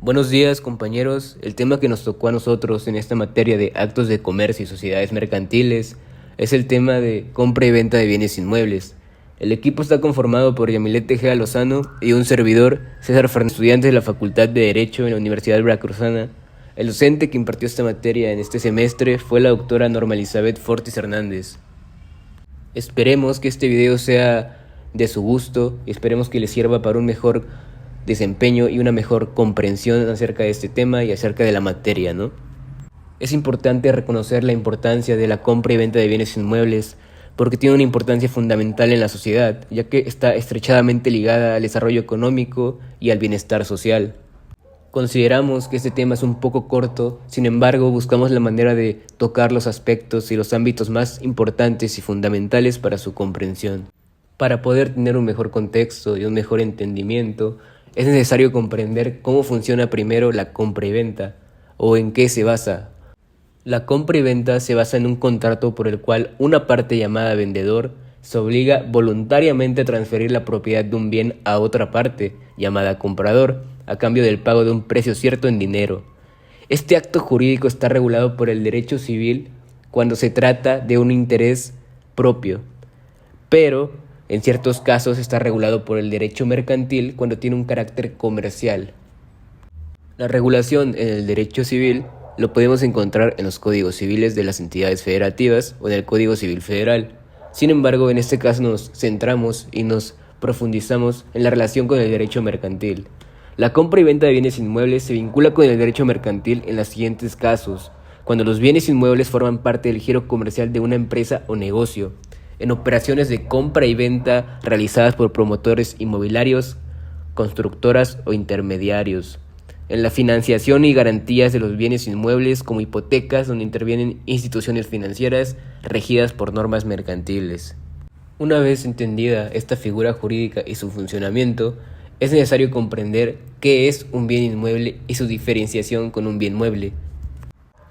Buenos días, compañeros. El tema que nos tocó a nosotros en esta materia de actos de comercio y sociedades mercantiles es el tema de compra y venta de bienes inmuebles. El equipo está conformado por Yamilet Tejeda Lozano y un servidor, César Fernández, estudiante de la Facultad de Derecho en la Universidad Veracruzana. El docente que impartió esta materia en este semestre fue la doctora Norma Elizabeth Fortis Hernández. Esperemos que este video sea de su gusto y esperemos que les sirva para un mejor desempeño y una mejor comprensión acerca de este tema y acerca de la materia, ¿no? Es importante reconocer la importancia de la compra y venta de bienes inmuebles porque tiene una importancia fundamental en la sociedad, ya que está estrechamente ligada al desarrollo económico y al bienestar social. Consideramos que este tema es un poco corto, sin embargo buscamos la manera de tocar los aspectos y los ámbitos más importantes y fundamentales para su comprensión. Para poder tener un mejor contexto y un mejor entendimiento, es necesario comprender cómo funciona primero la compra y venta, o en qué se basa. La compra y venta se basa en un contrato por el cual una parte llamada vendedor se obliga voluntariamente a transferir la propiedad de un bien a otra parte, llamada comprador, a cambio del pago de un precio cierto en dinero. Este acto jurídico está regulado por el derecho civil cuando se trata de un interés propio, pero en ciertos casos está regulado por el derecho mercantil cuando tiene un carácter comercial. La regulación en el derecho civil lo podemos encontrar en los códigos civiles de las entidades federativas o en el Código Civil Federal. Sin embargo, en este caso nos centramos y nos profundizamos en la relación con el derecho mercantil. La compra y venta de bienes inmuebles se vincula con el derecho mercantil en los siguientes casos: cuando los bienes inmuebles forman parte del giro comercial de una empresa o negocio, en operaciones de compra y venta realizadas por promotores inmobiliarios, constructoras o intermediarios, en la financiación y garantías de los bienes inmuebles como hipotecas donde intervienen instituciones financieras regidas por normas mercantiles. Una vez entendida esta figura jurídica y su funcionamiento, es necesario comprender qué es un bien inmueble y su diferenciación con un bien mueble.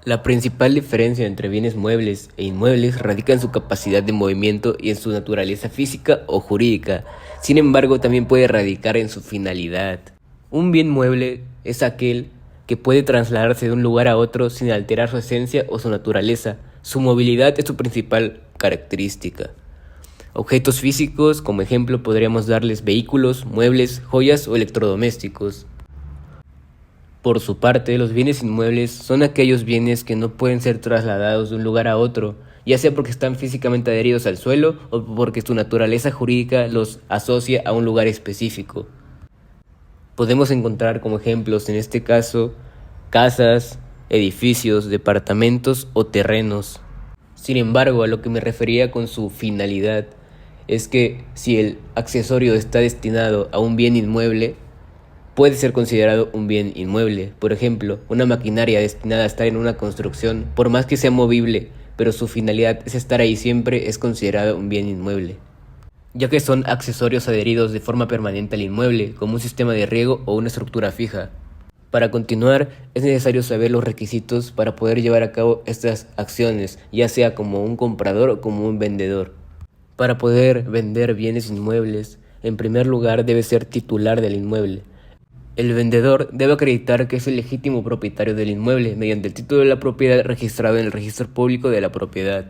La principal diferencia entre bienes muebles e inmuebles radica en su capacidad de movimiento y en su naturaleza física o jurídica. Sin embargo, también puede radicar en su finalidad. Un bien mueble es aquel que puede trasladarse de un lugar a otro sin alterar su esencia o su naturaleza. Su movilidad es su principal característica. Objetos físicos, como ejemplo, podríamos darles vehículos, muebles, joyas o electrodomésticos. Por su parte, los bienes inmuebles son aquellos bienes que no pueden ser trasladados de un lugar a otro, ya sea porque están físicamente adheridos al suelo o porque su naturaleza jurídica los asocia a un lugar específico. Podemos encontrar como ejemplos, en este caso, casas, edificios, departamentos o terrenos. Sin embargo, a lo que me refería con su finalidad es que si el accesorio está destinado a un bien inmueble, puede ser considerado un bien inmueble. Por ejemplo, una maquinaria destinada a estar en una construcción, por más que sea movible, pero su finalidad es estar ahí siempre, es considerado un bien inmueble, ya que son accesorios adheridos de forma permanente al inmueble, como un sistema de riego o una estructura fija. Para continuar, es necesario saber los requisitos para poder llevar a cabo estas acciones, ya sea como un comprador o como un vendedor. Para poder vender bienes inmuebles, en primer lugar debe ser titular del inmueble. El vendedor debe acreditar que es el legítimo propietario del inmueble mediante el título de la propiedad registrado en el registro público de la propiedad.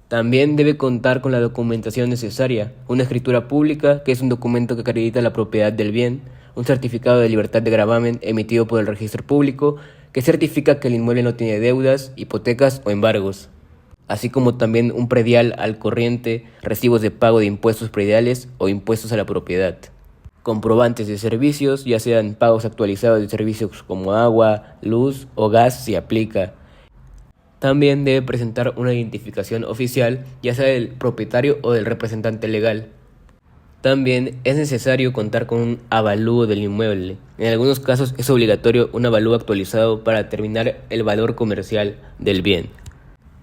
También debe contar con la documentación necesaria: una escritura pública, que es un documento que acredita la propiedad del bien; un certificado de libertad de gravamen emitido por el registro público, que certifica que el inmueble no tiene deudas, hipotecas o embargos; así como también un predial al corriente, recibos de pago de impuestos prediales o impuestos a la propiedad; comprobantes de servicios, ya sean pagos actualizados de servicios como agua, luz o gas si aplica. También debe presentar una identificación oficial, ya sea del propietario o del representante legal. También es necesario contar con un avalúo del inmueble. En algunos casos es obligatorio un avalúo actualizado para determinar el valor comercial del bien,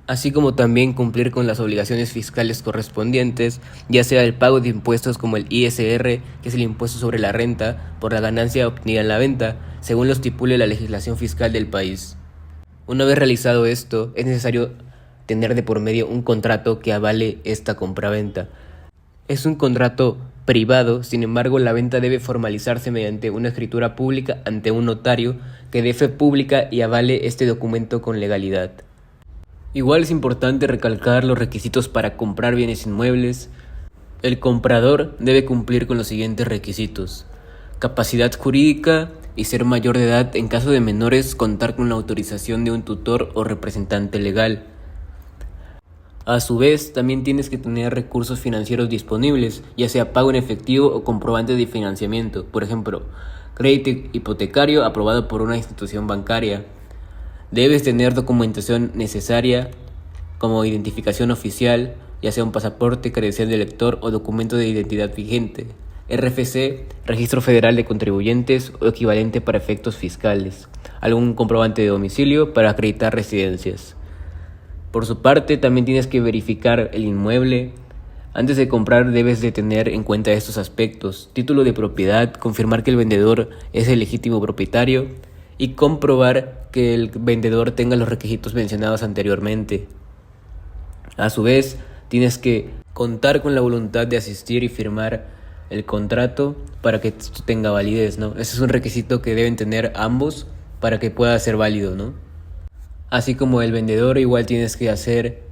así como también cumplir con las obligaciones fiscales correspondientes, ya sea el pago de impuestos como el ISR, que es el impuesto sobre la renta por la ganancia obtenida en la venta, según lo estipule la legislación fiscal del país. Una vez realizado esto, es necesario tener de por medio un contrato que avale esta compraventa. Es un contrato privado. Sin embargo, la venta debe formalizarse mediante una escritura pública ante un notario que dé fe pública y avale este documento con legalidad. Igual es importante recalcar los requisitos para comprar bienes inmuebles. El comprador debe cumplir con los siguientes requisitos: capacidad jurídica y ser mayor de edad. En caso de menores, contar con la autorización de un tutor o representante legal. A su vez, también tienes que tener recursos financieros disponibles, ya sea pago en efectivo o comprobante de financiamiento, por ejemplo, crédito hipotecario aprobado por una institución bancaria. Debes tener documentación necesaria como identificación oficial, ya sea un pasaporte, credencial de lector o documento de identidad vigente, RFC, Registro Federal de Contribuyentes o equivalente para efectos fiscales, algún comprobante de domicilio para acreditar residencias. Por su parte, también tienes que verificar el inmueble. Antes de comprar debes de tener en cuenta estos aspectos: título de propiedad, confirmar que el vendedor es el legítimo propietario y comprobar que el vendedor tenga los requisitos mencionados anteriormente. A su vez, tienes que contar con la voluntad de asistir y firmar el contrato para que tenga validez, ¿no? Ese es un requisito que deben tener ambos para que pueda ser válido, ¿no? Así como el vendedor, igual tienes que hacer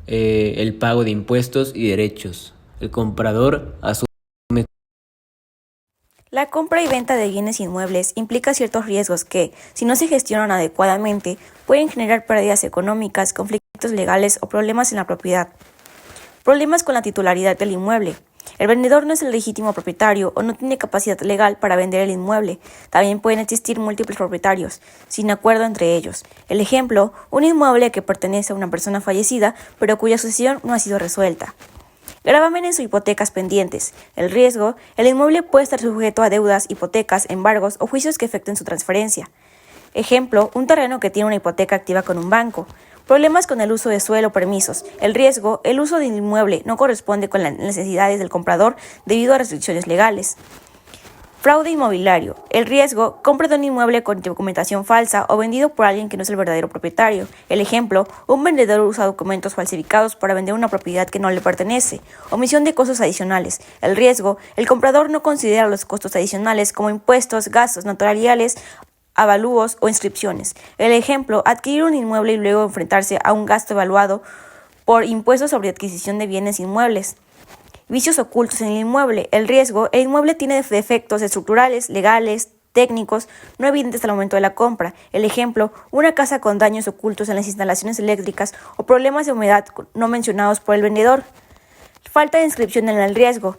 el pago de impuestos y derechos. El comprador asume. La compra y venta de bienes inmuebles implica ciertos riesgos que, si no se gestionan adecuadamente, pueden generar pérdidas económicas, conflictos legales o problemas en la propiedad. Problemas con la titularidad del inmueble. El vendedor no es el legítimo propietario o no tiene capacidad legal para vender el inmueble. También pueden existir múltiples propietarios, sin acuerdo entre ellos. El ejemplo, un inmueble que pertenece a una persona fallecida, pero cuya sucesión no ha sido resuelta. Gravámenes o hipotecas pendientes. El riesgo, el inmueble puede estar sujeto a deudas, hipotecas, embargos o juicios que afecten su transferencia. Ejemplo, un terreno que tiene una hipoteca activa con un banco. Problemas con el uso de suelo o permisos. El riesgo, el uso del inmueble no corresponde con las necesidades del comprador debido a restricciones legales. Fraude inmobiliario. El riesgo, compra de un inmueble con documentación falsa o vendido por alguien que no es el verdadero propietario. El ejemplo, un vendedor usa documentos falsificados para vender una propiedad que no le pertenece. Omisión de costos adicionales. El riesgo, el comprador no considera los costos adicionales como impuestos, gastos notariales, avalúos o inscripciones. El ejemplo, adquirir un inmueble y luego enfrentarse a un gasto evaluado por impuestos sobre adquisición de bienes inmuebles. Vicios ocultos en el inmueble. El riesgo, el inmueble tiene defectos estructurales, legales, técnicos, no evidentes al momento de la compra. El ejemplo, una casa con daños ocultos en las instalaciones eléctricas o problemas de humedad no mencionados por el vendedor. Falta de inscripción en el riesgo.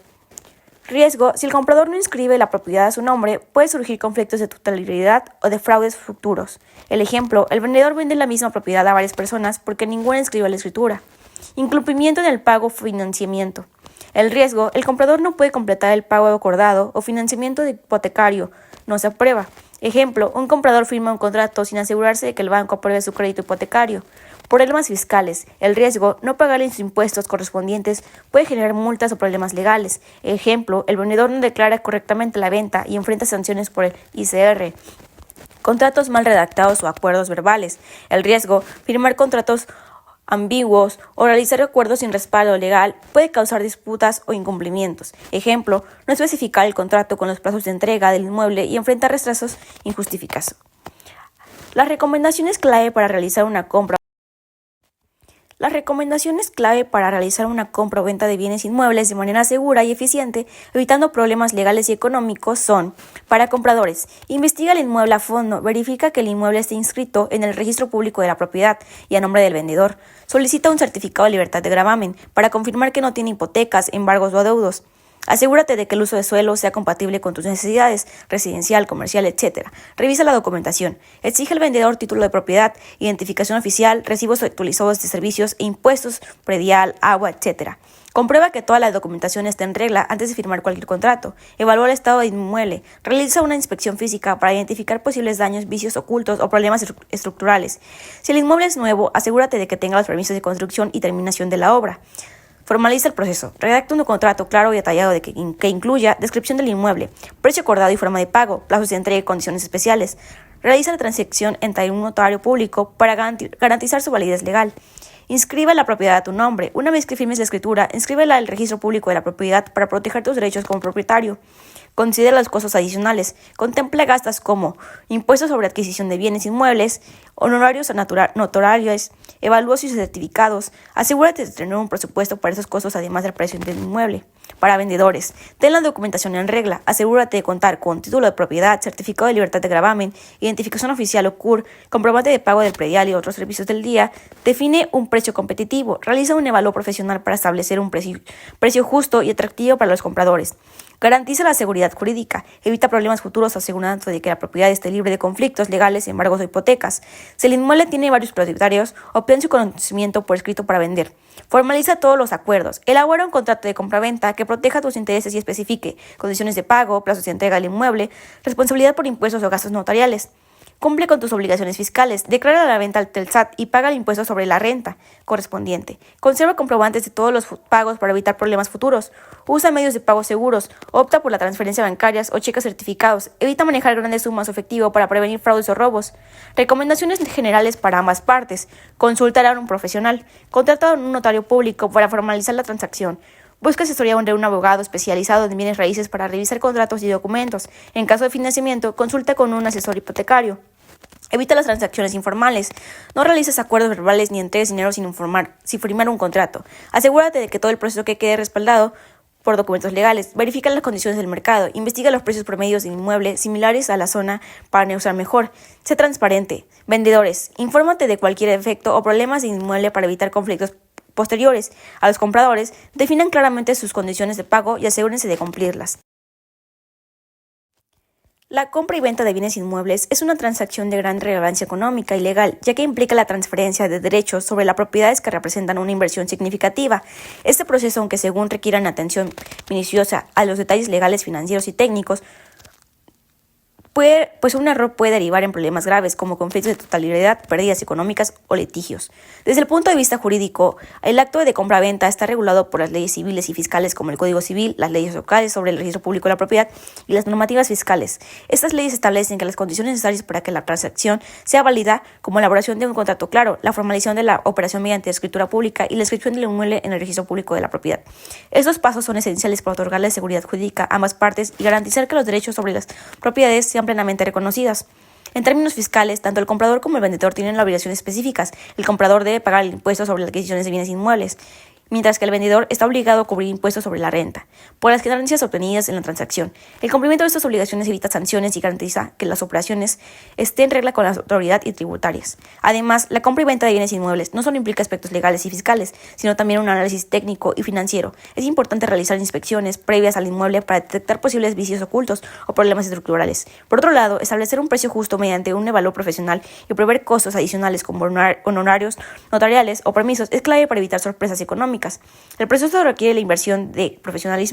Riesgo, si el comprador no inscribe la propiedad a su nombre, puede surgir conflictos de titularidad o de fraudes futuros. El ejemplo, el vendedor vende la misma propiedad a varias personas porque ninguna inscribió la escritura. Incumplimiento en el pago o financiamiento. El riesgo, el comprador no puede completar el pago acordado o financiamiento de hipotecario, no se aprueba. Ejemplo, un comprador firma un contrato sin asegurarse de que el banco apruebe su crédito hipotecario. Problemas fiscales. El riesgo, no pagar los impuestos correspondientes, puede generar multas o problemas legales. Ejemplo, el vendedor no declara correctamente la venta y enfrenta sanciones por el ICR. Contratos mal redactados o acuerdos verbales. El riesgo, firmar contratos ambiguos o realizar acuerdos sin respaldo legal puede causar disputas o incumplimientos. Ejemplo, no especificar el contrato con los plazos de entrega del inmueble y enfrentar retrasos injustificados. Las recomendaciones clave para realizar una compra. Las recomendaciones clave para realizar una compra o venta de bienes inmuebles de manera segura y eficiente, evitando problemas legales y económicos, son: para compradores, investiga el inmueble a fondo, verifica que el inmueble esté inscrito en el registro público de la propiedad y a nombre del vendedor, solicita un certificado de libertad de gravamen para confirmar que no tiene hipotecas, embargos o adeudos. Asegúrate de que el uso de suelo sea compatible con tus necesidades, residencial, comercial, etc. Revisa la documentación. Exige al vendedor título de propiedad, identificación oficial, recibos actualizados de servicios e impuestos, predial, agua, etc. Comprueba que toda la documentación esté en regla antes de firmar cualquier contrato. Evalúa el estado del inmueble. Realiza una inspección física para identificar posibles daños, vicios ocultos o problemas estructurales. Si el inmueble es nuevo, asegúrate de que tenga los permisos de construcción y terminación de la obra. Formaliza el proceso. Redacta un contrato claro y detallado que incluya descripción del inmueble, precio acordado y forma de pago, plazos de entrega y condiciones especiales. Realiza la transacción ante un notario público para garantizar su validez legal. Inscribe la propiedad a tu nombre. Una vez que firmes la escritura, inscríbela al registro público de la propiedad para proteger tus derechos como propietario. Considera los costos adicionales. Contempla gastos como impuestos sobre adquisición de bienes inmuebles, honorarios notariales, evalúos y certificados. Asegúrate de tener un presupuesto para esos costos además del precio del inmueble. Para vendedores, ten la documentación en regla. Asegúrate de contar con título de propiedad, certificado de libertad de gravamen, identificación oficial o CUR, comprobante de pago del predial y otros servicios del día. Define un precio competitivo. Realiza un evalúo profesional para establecer un precio justo y atractivo para los compradores. Garantiza la seguridad jurídica. Evita problemas futuros asegurándote de que la propiedad esté libre de conflictos legales, embargos o hipotecas. Si el inmueble tiene varios propietarios, obtén su conocimiento por escrito para vender. Formaliza todos los acuerdos. Elabora un contrato de compraventa que proteja tus intereses y especifique condiciones de pago, plazos de entrega del inmueble, responsabilidad por impuestos o gastos notariales. Cumple con tus obligaciones fiscales, declara la venta ante el SAT y paga el impuesto sobre la renta correspondiente. Conserva comprobantes de todos los pagos para evitar problemas futuros. Usa medios de pago seguros. Opta por la transferencia bancarias o cheques certificados. Evita manejar grandes sumas o efectivo para prevenir fraudes o robos. Recomendaciones generales para ambas partes. Consultar a un profesional. Contrata a un notario público para formalizar la transacción. Busca asesoría de un abogado especializado en bienes raíces para revisar contratos y documentos. En caso de financiamiento, consulta con un asesor hipotecario. Evita las transacciones informales. No realices acuerdos verbales ni entregues dinero sin firmar un contrato. Asegúrate de que todo el proceso quede respaldado por documentos legales. Verifica las condiciones del mercado. Investiga los precios promedios de inmuebles similares a la zona para negociar mejor. Sé transparente. Vendedores. Infórmate de cualquier efecto o problemas de inmueble para evitar conflictos posteriores. A los compradores, definan claramente sus condiciones de pago y asegúrense de cumplirlas. La compra y venta de bienes inmuebles es una transacción de gran relevancia económica y legal, ya que implica la transferencia de derechos sobre las propiedades que representan una inversión significativa. Este proceso, aunque según requieran atención minuciosa a los detalles legales, financieros y técnicos, un error puede derivar en problemas graves como conflictos de totalidad, pérdidas económicas o litigios. Desde el punto de vista jurídico, el acto de compra-venta está regulado por las leyes civiles y fiscales como el Código Civil, las leyes locales sobre el registro público de la propiedad y las normativas fiscales. Estas leyes establecen que las condiciones necesarias para que la transacción sea válida, como la elaboración de un contrato claro, la formalización de la operación mediante escritura pública y la inscripción del inmueble en el registro público de la propiedad. Estos pasos son esenciales para otorgarle seguridad jurídica a ambas partes y garantizar que los derechos sobre las propiedades sean plenamente reconocidas. En términos fiscales, tanto el comprador como el vendedor tienen obligaciones específicas. El comprador debe pagar el impuesto sobre las adquisiciones de bienes inmuebles, mientras que el vendedor está obligado a cubrir impuestos sobre la renta, por las ganancias obtenidas en la transacción. El cumplimiento de estas obligaciones evita sanciones y garantiza que las operaciones estén en regla con la autoridad y tributarias. Además, la compra y venta de bienes inmuebles no solo implica aspectos legales y fiscales, sino también un análisis técnico y financiero. Es importante realizar inspecciones previas al inmueble para detectar posibles vicios ocultos o problemas estructurales. Por otro lado, establecer un precio justo mediante un evaluación profesional y prever costos adicionales como honorarios notariales o permisos es clave para evitar sorpresas económicas. El proceso requiere la inversión de profesionales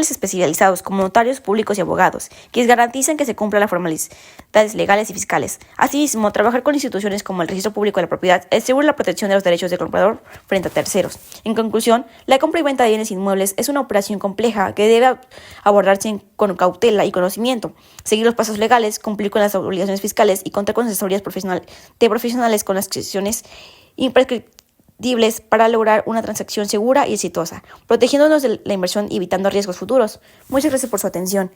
especializados como notarios públicos y abogados, quienes garantizan que se cumplan las formalidades legales y fiscales. Asimismo, trabajar con instituciones como el Registro Público de la Propiedad asegura la protección de los derechos del comprador frente a terceros. En conclusión, la compra y venta de bienes inmuebles es una operación compleja que debe abordarse con cautela y conocimiento, seguir los pasos legales, cumplir con las obligaciones fiscales y contar con asesorías profesionales con las excepciones imprescriptibles para lograr una transacción segura y exitosa, protegiéndonos de la inversión y evitando riesgos futuros. Muchas gracias por su atención.